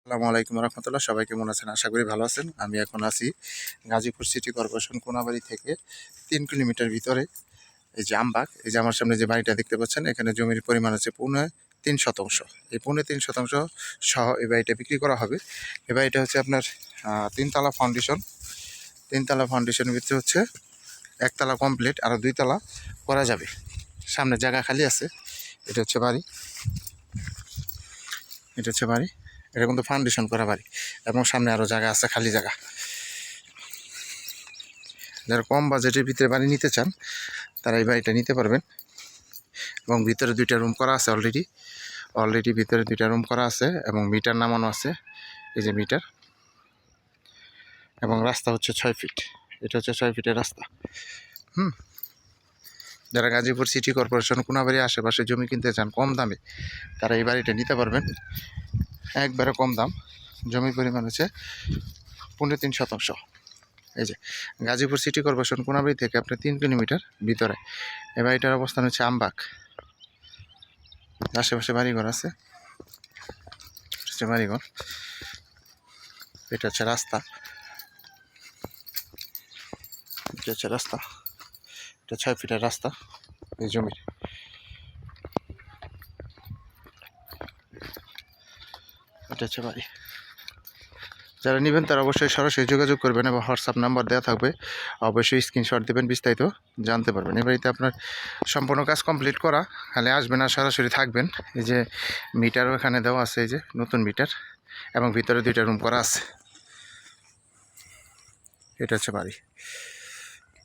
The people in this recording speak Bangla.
আসসালামু আলাইকুম রহমতুল্লাহ। সবাই কেমন আছেন? আশা করি ভালো আছেন। আমি এখন আছি গাজীপুর সিটি কর্পোরেশন কোনাবাড়ি থেকে 3 কিলোমিটার ভিতরে এই যে আমবাগ। এই যে আমার সামনে যে বাড়িটা দেখতে পাচ্ছেন, এখানে জমির পরিমাণ হচ্ছে 3.5 শতাংশ। এই 3.5 শতাংশ সহ এই বাড়িটা বিক্রি করা হবে। এই বাড়িটা হচ্ছে আপনার তিনতলা ফাউন্ডেশন। তিনতলা ফাউন্ডেশনের ভিতরে হচ্ছে একতলা কমপ্লিট, আরও 2তলা করা যাবে। সামনে জায়গা খালি আছে। এটা হচ্ছে বাড়ি, এটা হচ্ছে বাড়ি। এটা কিন্তু ফাউন্ডেশন করা বাড়ি এবং সামনে আরও জায়গা আছে, খালি জায়গা। যারা কম বাজেটের ভিতরে বাড়ি নিতে চান তারা এই বাড়িটা নিতে পারবেন। এবং ভিতরে 2টা রুম করা আছে অলরেডি ভিতরে 2টা রুম করা আছে এবং মিটার নামানো আছে। এই যে মিটার, এবং রাস্তা হচ্ছে 6 ফিট। এটা হচ্ছে 6 ফিটের রাস্তা। যারা গাজীপুর সিটি কর্পোরেশন কোনাবাড়ি আশেপাশে জমি কিনতে চান কম দামে, তারা এই বাড়িটা নিতে পারবেন। একবারে কম দাম। জমির পরিমাণ হচ্ছে 3.5 শতাংশ। এই যে গাজীপুর সিটি কর্পোরেশন কোনাবাড়ি থেকে আপনার 3 কিলোমিটার ভিতরে এই বাড়িটার অবস্থান হচ্ছে আমবাগ। আশেপাশে বাড়িঘর আছে, বাড়িঘর। এটা হচ্ছে রাস্তা, এটা হচ্ছে রাস্তা। এটা 6 ফিটের রাস্তা এই জমির। এটা হচ্ছে বাড়ি। যারা নেবেন তারা অবশ্যই সরাসরি যোগাযোগ করবেন এবং হোয়াটসঅ্যাপ নাম্বার দেওয়া থাকবে, অবশ্যই স্ক্রিনশট দেবেন, বিস্তারিত জানতে পারবেন। এই বাড়িতে আপনার সম্পূর্ণ কাজ কমপ্লিট করা, খালি আসবেন আর সরাসরি থাকবেন। এই যে মিটারও এখানে দেওয়া আছে, এই যে নতুন মিটার, এবং ভিতরে 2টা রুম করা আছে। এটা হচ্ছে বাড়ি।